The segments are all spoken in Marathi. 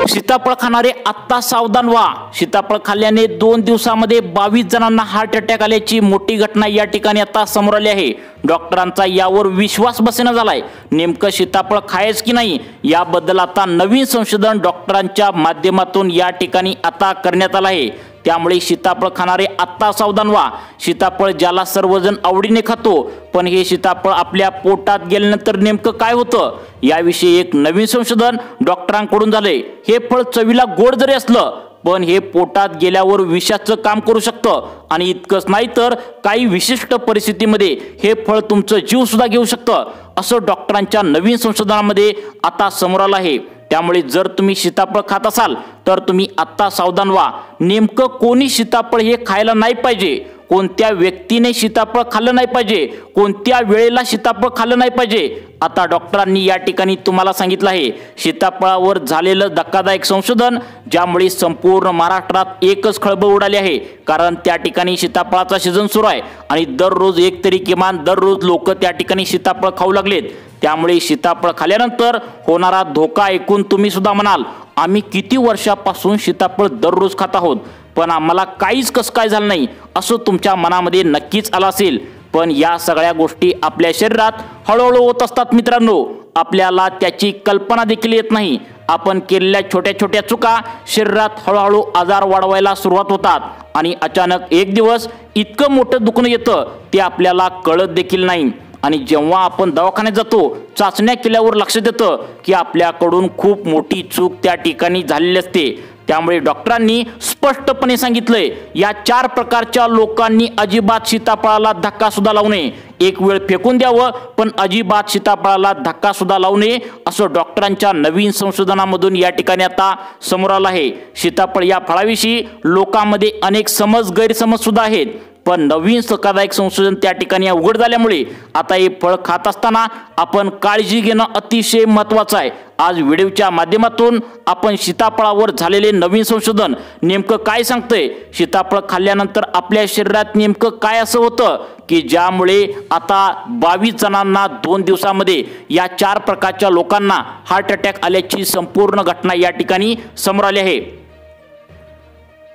सीताफळ खाणारे आत्ता सावधान व्हा। सीताफळ खाल्ल्याने 2 दिवसांमध्ये 22 जणांना हार्ट अटॅक आल्याची मोठी घटना या ठिकाणी आता समोर आली आहे। डॉक्टरांचा यावर विश्वास बसेना झालाय। नेमकं सीताफळ खायच की नाही याबद्दल आता नवीन संशोधन डॉक्टरांच्या माध्यमातून या ठिकाणी आता करण्यात आलं आहे। त्यामुळे सीताफळ खाणारे आत्ता सावधान व्हा। सीताफळ ज्याला सर्वजण आवडीने खातो, पण हे सीताफळ आपल्या पोटात गेल्यानंतर नेमकं काय होतं याविषयी एक नवीन संशोधन डॉक्टरांकडून झाले। हे फळ चवीला गोड जरी असलं, पण हे पोटात गेल्यावर विषाचं काम करू शकतं आणि इतकंच नाही तर काही विशिष्ट परिस्थितीमध्ये हे फळ तुमचं जीव सुद्धा घेऊ शकतं, असं डॉक्टरांच्या नवीन संशोधनामध्ये आता समोर आलं आहे। त्यामुळे जर तुम्ही सीताफळ खात असाल तर तुम्ही आत्ता सावधान व्हा। नेमकं कोणी सीताफळ हे खायला नाही पाहिजे, कोणत्या व्यक्तीने सीताफळ खाल्लं नाही पाहिजे, कोणत्या वेळेला सीताफळ खाल्लं नाही पाहिजे, आता डॉक्टरांनी या ठिकाणी तुम्हाला सांगितलं आहे। सीताफळावर झालेलं धक्कादायक संशोधन ज्यामुळे संपूर्ण महाराष्ट्रात एकच खळबळ उडाली आहे, कारण त्या ठिकाणी सीताफळाचा सीझन सुरू आहे आणि दररोज एक तरी किमान दररोज लोक त्या ठिकाणी सीताफळ खाऊ लागलेत। त्यामुळे सीताफळ खाल्ल्यानंतर होणारा धोका ऐकून तुम्ही सुद्धा म्हणाल, आम्ही किती वर्षापासून सीताफळ दररोज खात आहोत, पण आम्हाला काहीच कसं काय झालं नाही, असं तुमच्या मनामध्ये नक्कीच आलं असेल। पण या सगळ्या गोष्टी आपल्या शरीरात हळूहळू होत असतात मित्रांनो, आपल्याला त्याची कल्पना देखील येत नाही। आपण केलेल्या छोट्या छोट्या चुका शरीरात हळूहळू आजार वाढवायला सुरुवात होतात आणि अचानक एक दिवस इतकं मोठं दुखणं येतं ते आपल्याला कळत देखील नाही। आणि जेव्हा आपण दवाखान्यात जातो, चाचण्या केल्यावर लक्षात येतं की आपल्याकडून खूप मोठी चूक त्या ठिकाणी झालेली असते। त्यामुळे डॉक्टरांनी स्पष्टपणे सांगितलंय, या 4 प्रकारच्या लोकांनी अजिबात सीताफळाला धक्का सुद्धा लावू नये। एक वेळ फेकून द्यावं, पण अजिबात सीताफळाला धक्का सुद्धा लावू नये, असं डॉक्टरांच्या नवीन संशोधनामधून या ठिकाणी आता समोर आलं आहे। सीताफळ या फळाविषयी लोकांमध्ये अनेक गैरसमज सुद्धा आहेत, पण नवीन धक्कादायक संशोधन त्या ठिकाणी उघड झाल्यामुळे आता हे फळ खात असताना आपण काळजी घेणं अतिशय महत्त्वाचं आहे। आज व्हिडिओच्या माध्यमातून आपण सीताफळावर झालेले नवीन संशोधन नेमकं काय सांगतंय, सीताफळ खाल्ल्यानंतर आपल्या शरीरात नेमकं काय असं होतं की ज्यामुळे आता 22 जणांना 2 दिवसांमध्ये या 4 प्रकारच्या लोकांना हार्ट अटॅक आल्याची संपूर्ण घटना या ठिकाणी समोर आली आहे।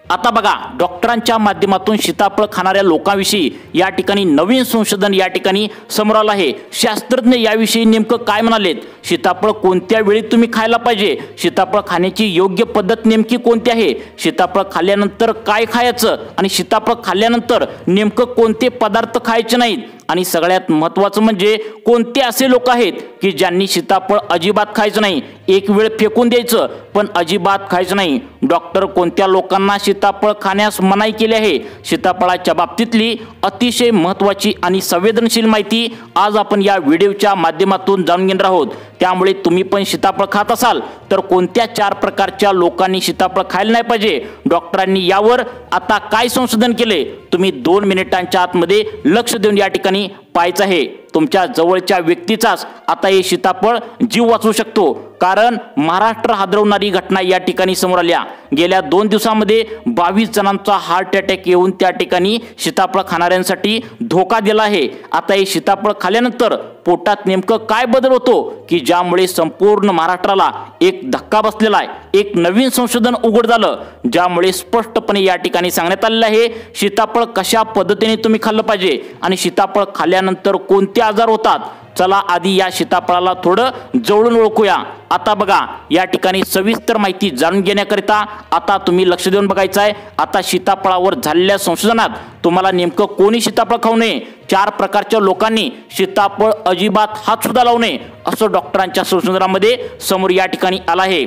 आता बघा, डॉक्टरांच्या माध्यमातून सीताफळ खाणाऱ्या लोकांविषयी या ठिकाणी नवीन संशोधन या ठिकाणी समोर आलं आहे। शास्त्रज्ञ याविषयी नेमकं काय म्हणालेत, सीताफळ कोणत्या वेळी तुम्ही खायला पाहिजे, सीताफळ खाण्याची योग्य पद्धत नेमकी कोणती आहे, सीताफळ खाल्ल्यानंतर काय खायचं आणि सीताफळ खाल्ल्यानंतर नेमकं कोणते पदार्थ खायचे नाहीत, आणि सगळ्यात महत्त्वाचं म्हणजे कोणते असे लोक आहेत की ज्यांनी सीताफळ अजिबात खायचं नाही, एक वेळ फेकून द्यायचं पण अजिबात खायचं नाही। डॉक्टर कोणत्या लोकांना सीताफळ खाण्यास मनाई केली आहे, सीताफळाच्या बाबतीतली अतिशय महत्त्वाची आणि संवेदनशील माहिती आज आपण या व्हिडिओच्या माध्यमातून जाणून घेणार आहोत। त्यामुळे तुम्ही पण सीताफळ खात असाल तर कोणत्या 4 प्रकारच्या लोकांनी सीताफळ खायला नाही पाहिजे, डॉक्टरांनी यावर आता काय संशोधन केले, तुम्ही 2 मिनिटांच्या आतमध्ये लक्ष देऊन या ठिकाणी पाहायचं आहे। तुमच्या जवळच्या व्यक्तीचाच आता हे सीताफळ जीव वाचवू शकतो, कारण महाराष्ट्र हादरवणारी घटना या ठिकाणी समोर आल्या। गेल्या 2 दिवसांमध्ये 22 जणांचा हार्ट अटॅक येऊन त्या ठिकाणी सीताफळ खाणाऱ्यांसाठी धोका दिला आहे। आता हे सीताफळ खाल्ल्यानंतर पोटात नेमकं काय बदल होतो की ज्यामुळे संपूर्ण महाराष्ट्राला एक धक्का बसलेला आहे। एक नवीन संशोधन उघड झालं ज्यामुळे स्पष्टपणे या ठिकाणी सांगण्यात आलेलं आहे सीताफळ कशा पद्धतीने तुम्ही खाल्लं पाहिजे आणि सीताफळ खाल्ल्यानंतर कोणते आजार होतात। चला आधी या सीताफळाला थोडं जवळून ओळखूया। आता बघा, या ठिकाणी सविस्तर माहिती जाणून घेण्याकरिता आता तुम्ही लक्ष देऊन बघायचं आहे। आता सीताफळावर झालेल्या संशोधनात तुम्हाला नेमकं कोणी सीताफळ खाऊ नये, 4 प्रकारच्या लोकांनी सीताफळ अजिबात हात सुद्धा लावू नये, असं डॉक्टरांच्या संशोधनामध्ये समोर या ठिकाणी आलं आहे।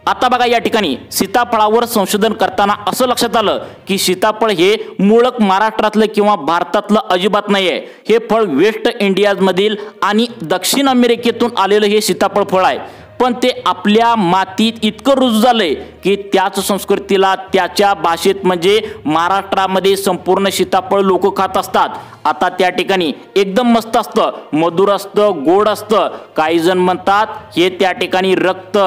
आता बघा, या ठिकाणी सीताफळावर संशोधन करताना असं लक्षात आलं की सीताफळ हे मूळक महाराष्ट्रातलं किंवा भारतातलं अजिबात नाही आहे। हे फळ वेस्ट इंडियामधील आणि दक्षिण अमेरिकेतून आलेलं हे सीताफळ फळ आहे, पण ते आपल्या मातीत इतकं रुजू झालंय की त्याच संस्कृतीला त्याच्या भाषेत म्हणजे महाराष्ट्रामध्ये संपूर्ण सीताफळ लोक खात असतात। आता त्या ठिकाणी एकदम मस्त असतं, मधुर असतं, गोड असतं। काही जण म्हणतात हे त्या ठिकाणी रक्त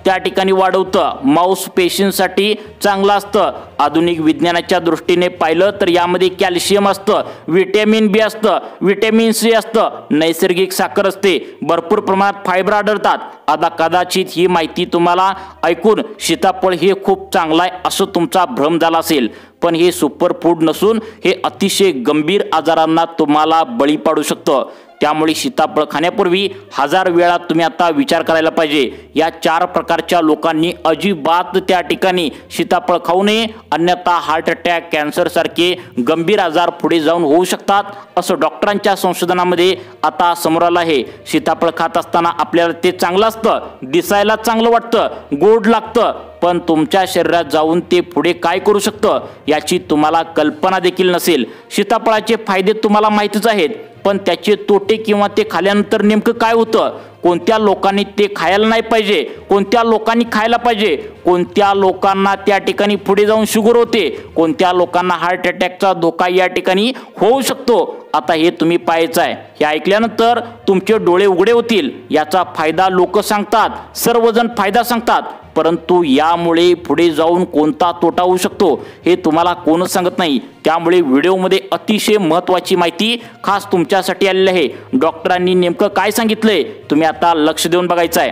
त्या ठिकाणी वाढवतं, माउस पेशींसाठी चांगलं असतं। आधुनिक विज्ञानाच्या दृष्टीने पाहिलं तर यामध्ये कॅल्शियम असतं, व्हिटॅमिन बी असतं, व्हिटॅमिन सी असतं, नैसर्गिक साखर असते, भरपूर प्रमाणात फायबर आढळतात। आता कदाचित ही माहिती तुम्हाला ऐकून सीताफळ हे खूप चांगलं आहे असं तुमचा भ्रम झाला असेल, पण हे सुपरफूड नसून हे अतिशय गंभीर आजारांना तुम्हाला बळी पाडू शकतं। त्यामुळे सीताफळ खाण्यापूर्वी 1000 वेळा तुम्ही आता विचार करायला पाहिजे। या 4 प्रकारच्या लोकांनी अजिबात त्या ठिकाणी सीताफळ खाऊ नये, अन्यथा हार्ट अटॅक, कॅन्सर सारखे गंभीर आजार पुढे जाऊन होऊ शकतात असं डॉक्टरांच्या संशोधनामध्ये आता समोर आलं आहे। सीताफळ खात असताना आपल्याला ते चांगलं असतं, दिसायला चांगलं वाटतं, गोड लागतं, पण तुमच्या शरीरात जाऊन ते पुढे काय करू शकतं याची तुम्हाला कल्पना देखील नसेल। सीताफळाचे फायदे तुम्हाला माहितीच आहेत, पण त्याचे तोटे किंवा ते खाल्यानंतर नेमकं काय होतं, कोणत्या लोकांनी ते खायला नाही पाहिजे, कोणत्या लोकांनी खायला पाहिजे, कोणत्या लोकांना त्या ठिकाणी पुढे जाऊन शुगर होते, कोणत्या लोकांना हार्ट अटॅकचा धोका या ठिकाणी होऊ शकतो, आता हे तुम्ही पाहायचं आहे। हे ऐकल्यानंतर तुमचे डोळे उघडे होतील। याचा फायदा लोक सांगतात, सर्वजण फायदा सांगतात, परंतु यामुळे पुढे जाऊन कोणता तोटा होऊ शकतो हे तुम्हाला कोणच सांगत नाही। त्यामुळे व्हिडिओमध्ये अतिशय महत्त्वाची माहिती खास तुमच्यासाठी आलेली आहे। डॉक्टरांनी नेमकं काय सांगितलंय तुम्ही आता लक्ष देऊन बघायचं आहे।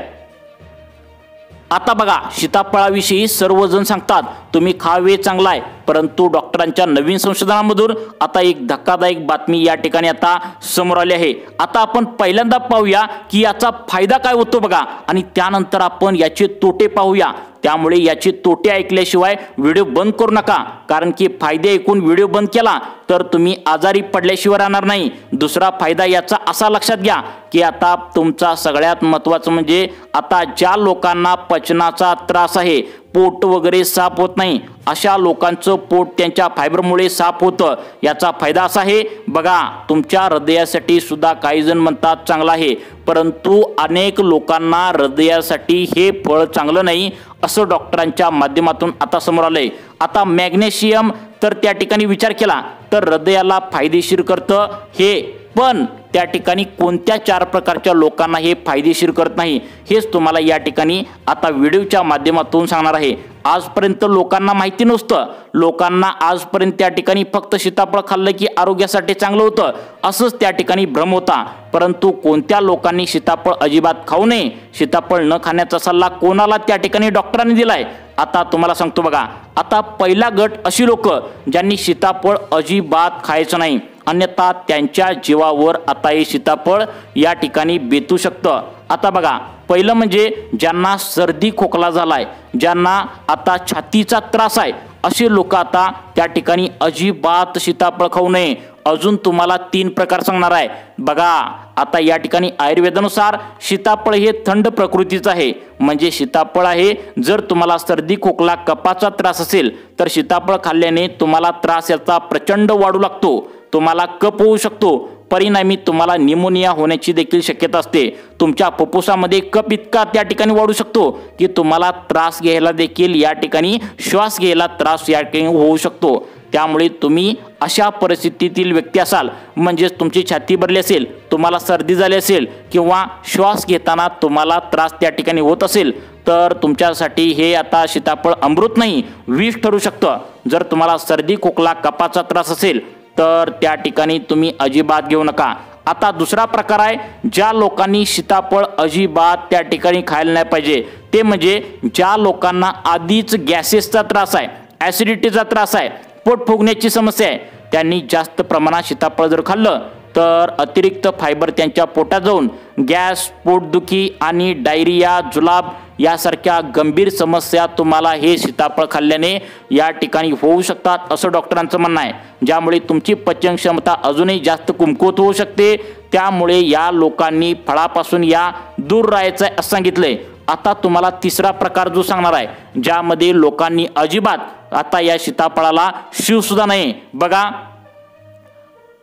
आता बघा, सीताफळाविषयी सर्वजण सांगतात तुम्ही खावे चांगला आहे, परंतु डॉक्टरांच्या नवीन संशोधनामधून आता एक धक्कादायक बातमी या ठिकाणी आता समोर आली आहे। आता आपण पहिल्यांदा पाहूया की याचा फायदा काय होतो बघा, आणि त्यानंतर आपण याचे तोटे पाहूया। त्यामुळे याचे तोटे ऐकल्याशिवाय व्हिडिओ बंद करू नका, कारण की फायदे ऐकून व्हिडिओ बंद केला तर तुम्ही आजारी पडल्याशिवाय राहणार नाही। दुसरा फायदा याचा असा लक्षात घ्या की आता तुमचा सगळ्यात महत्त्वाचं म्हणजे आता ज्या लोकांना पचनाचा त्रास आहे, पोट वगैरे साफ होत नाही, अशा लोकांचं पोट त्यांच्या फायबरमुळे साफ होतं। याचा फायदा असा आहे बघा, तुमच्या हृदयासाठी सुद्धा काही जण म्हणतात चांगला आहे, परंतु अनेक लोकांना हृदयासाठी हे फळ चांगलं नाही असं डॉक्टरांच्या माध्यमातून आता समोर आलंय। आता मॅग्नेशियम तर त्या ठिकाणी विचार केला तर हृदयाला फायदेशीर करतं हे, पण त्या ठिकाणी कोणत्या 4 प्रकारच्या लोकांना हे फायदेशीर करत नाही हेच तुम्हाला या ठिकाणी आता व्हिडिओच्या माध्यमातून सांगणार आहे। आजपर्यंत लोकांना माहिती नसतं, लोकांना आजपर्यंत त्या ठिकाणी फक्त सीताफळ खाल्लं की आरोग्यासाठी चांगलं होतं असंच त्या ठिकाणी भ्रम होता, परंतु कोणत्या लोकांनी सीताफळ अजिबात खाऊ नये, सीताफळ न खाण्याचा सल्ला कोणाला त्या ठिकाणी डॉक्टरांनी दिलाय आता तुम्हाला सांगतो बघा। आता पहिला गट अशी लोक ज्यांनी सीताफळ अजिबात खायचं नाही, अन्यथा त्यांच्या जीवावर आता हे सीताफळ या ठिकाणी बेतू शकतं। आता बघा, पहिलं म्हणजे ज्यांना सर्दी खोकला झालाय, ज्यांना आता छातीचा त्रास आहे, असे लोक आता त्या ठिकाणी अजिबात सीताफळ खाऊ नये। अजून तुम्हाला 3 प्रकार सांगणार आहे बघा। आता या ठिकाणी आयुर्वेदानुसार सीताफळ हे थंड प्रकृतीचं आहे, म्हणजे सीताफळ आहे, जर तुम्हाला सर्दी खोकला कफाचा त्रास असेल तर सीताफळ खाल्ल्याने तुम्हाला त्रास याचा प्रचंड वाढू लागतो, तुम्हाला कफ होऊ शकतो, परिणामी तुम्हाला निमोनिया होण्याची देखील शक्यता असते। तुमच्या फुफ्फुसामध्ये कफ इतका त्या ठिकाणी वाढू शकतो की तुम्हाला त्रास घ्यायला देखील या ठिकाणी श्वास घ्यायला त्रास या ठिकाणी होऊ शकतो। त्यामुळे तुम्ही अशा परिस्थितीतील व्यक्ती असाल, म्हणजे तुमची छाती भरली असेल, तुम्हाला सर्दी झाली असेल किंवा श्वास घेताना तुम्हाला त्रास त्या ठिकाणी होत असेल तर तुमच्यासाठी हे आता सीताफळ अमृत नाही, विष ठरू शकतं। जर तुम्हाला सर्दी खोकला कफाचा त्रास असेल तर त्या ठिकाणी तुम्ही अजिबात घेऊ नका। आता दुसरा प्रकार आहे, ज्या लोकांनी सीताफळ अजिबात त्या ठिकाणी खायला नाही पाहिजे, ते म्हणजे ज्या लोकांना आधीच गॅसेसचा त्रास आहे, ॲसिडिटीचा त्रास आहे, पोट फुगण्याची समस्या आहे, त्यांनी जास्त प्रमाणात सीताफळ जर खाल्लं तर अतिरिक्त फायबर त्यांच्या पोटात जाऊन गॅस, पोटदुखी आणि डायरिया, जुलाब यासारख्या गंभीर समस्या तुम्हाला हे सीताफळ खाल्ल्याने या ठिकाणी होऊ शकतात असं डॉक्टरांचं म्हणणं आहे, ज्यामुळे तुमची पचन क्षमता अजूनही जास्त कमकुवत होऊ शकते। त्यामुळे या लोकांनी फळापासून या दूर राहायचं असं सांगितलंय। आता तुम्हाला तिसरा प्रकार जो सांगणार आहे, ज्यामध्ये लोकांनी अजिबात आता या सीताफळाला शिव सुद्धा नाही बघा।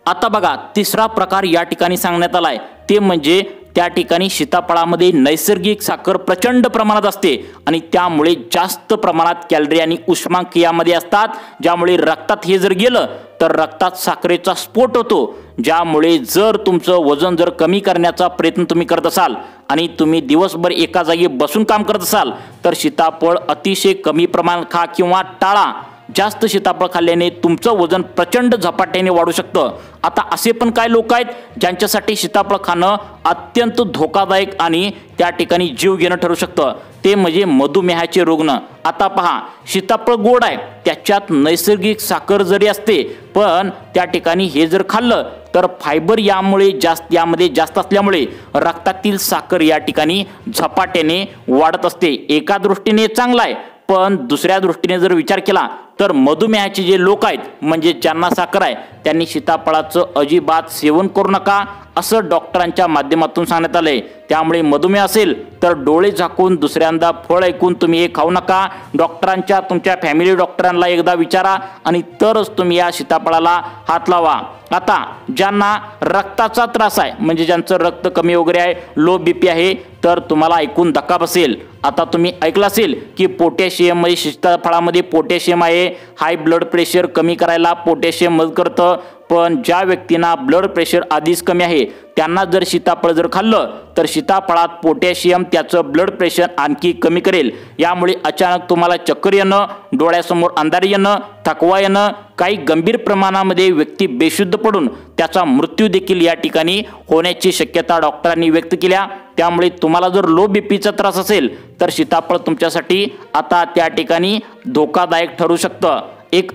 आता बघा, तिसरा प्रकार या ठिकाणी सांगण्यात आलाय, ते म्हणजे त्या ठिकाणी सीताफळामध्ये नैसर्गिक साखर प्रचंड प्रमाणात असते आणि त्यामुळे जास्त प्रमाणात कॅलरी आणि उष्मांक यामध्ये असतात, ज्यामुळे रक्तात हे जर गेलं तर रक्तात साखरेचा स्फोट होतो, ज्यामुळे जर तुमचं वजन जर कमी करण्याचा प्रयत्न तुम्ही करत असाल आणि तुम्ही दिवसभर एका जागी बसून काम करत असाल तर सीताफळ अतिशय कमी प्रमाणात खा किंवा टाळा। जास्त सीताफळ खाल्ल्याने तुमचं वजन प्रचंड झपाट्याने वाढू शकतं। आता असे पण काय लोक आहेत ज्यांच्यासाठी सीताफळ खाणं अत्यंत धोकादायक आणि त्या ठिकाणी जीव घेणं ठरू शकतं, ते म्हणजे मधुमेहाचे रुग्ण। आता पहा, सीताफळ गोड आहे, त्याच्यात नैसर्गिक साखर जरी असते, पण त्या ठिकाणी हे जर खाल्लं तर फायबर यामध्ये जास्त असल्यामुळे रक्तातील साखर या ठिकाणी झपाट्याने वाढत असते। एका दृष्टीने चांगला आहे, पण दुसऱ्या दृष्टीने जर विचार केला तर मधुमेहाचे जे लोक आहेत म्हणजे ज्यांना साखर आहे त्यांनी सीताफळाचं अजिबात सेवन करू नका असं डॉक्टरांच्या माध्यमातून सांगण्यात आलंय। त्यामुळे मधुमेह असेल तर डोळे झाकून दुसऱ्यांदा फळ ऐकून तुम्ही हे खाऊ नका। डॉक्टरांच्या तुमच्या फॅमिली डॉक्टरांना एकदा विचारा आणि तरच तुम्ही या सीताफळाला हात लावा। आता ज्यांना रक्ताचा त्रास आहे म्हणजे ज्यांचं रक्त कमी वगैरे आहे, लो बीपी आहे, तर तुम्हाला ऐकून धक्का बसेल। आता तुम्ही ऐकलं असेल की पोटॅशियम म्हणजे सीताफळामध्ये पोटॅशियम आहे, हाय ब्लड प्रेशर कमी करायला पोटॅशियम मदत करतं। पण ज्या व्यक्तींना ब्लड प्रेशर आधीच कमी आहे त्यांना जर सीताफळ जर खाल्लं तर सीताफळात पोटॅशियम त्याचं ब्लड प्रेशर आणखी कमी करेल। यामुळे अचानक तुम्हाला चक्कर येणं, डोळ्यासमोर अंधार येणं, थकवा येणं, काही गंभीर प्रमाणामध्ये व्यक्ती बेशुद्ध पडून त्याचा मृत्यू देखील या ठिकाणी होण्याची शक्यता डॉक्टरांनी व्यक्त केल्या। त्यामुळे तुम्हाला जर लो बीपीचा त्रास असेल तर सीताफळ तुमच्यासाठी आता त्या ठिकाणी धोकादायक ठरू शकतं।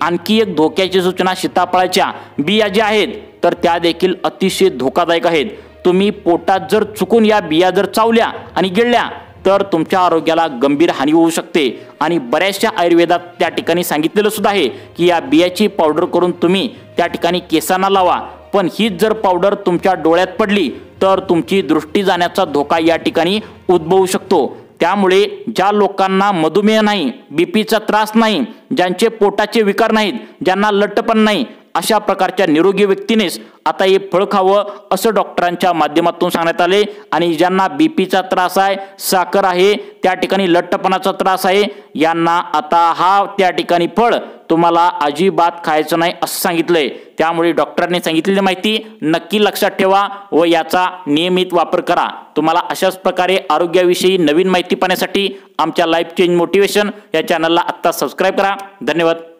आणखी एक धोक्याची सूचना, सीताफळाच्या बिया ज्या आहेत तर त्या देखील अतिशय धोकादायक आहेत। तुम्ही पोटात जर चुकून या बिया जर चावल्या आणि गिळल्या तर तुमच्या आरोग्याला गंभीर हानी होऊ शकते। आणि बऱ्याचशा आयुर्वेदात त्या ठिकाणी सांगितलेलं सुद्धा आहे की या बियाची पावडर करून तुम्ही त्या ठिकाणी केसांना लावा, पण हीच जर पावडर तुमच्या डोळ्यात पडली तर तुमची दृष्टी जाण्याचा धोका या ठिकाणी उद्भवू शकतो। त्यामुळे ज्या लोकांना मधुमेह नाही, बीपीचा त्रास नाही, ज्यांचे पोटाचे विकार नाहीत, ज्यांना लठ्ठपण नाही, अशा प्रकारच्या निरोगी व्यक्तीनेच आता हे फळ खावं असं डॉक्टरांच्या माध्यमातून सांगण्यात आले। आणि ज्यांना बीपीचा त्रास आहे, साखर आहे, त्या ठिकाणी लठ्ठपणाचा त्रास आहे, यांना आता हा त्या ठिकाणी फळ तुम्हाला अजिबात खायचं नाही असं सांगितलंय। त्यामुळे डॉक्टरांनी सांगितलेली माहिती नक्की लक्षात ठेवा व याचा नियमित वापर करा। तुम्हाला अशाच प्रकारे आरोग्याविषयी नवीन माहिती पाहण्यासाठी आमच्या लाईफ चेंज मोटिवेशन या चॅनलला आत्ता सबस्क्राईब करा। धन्यवाद।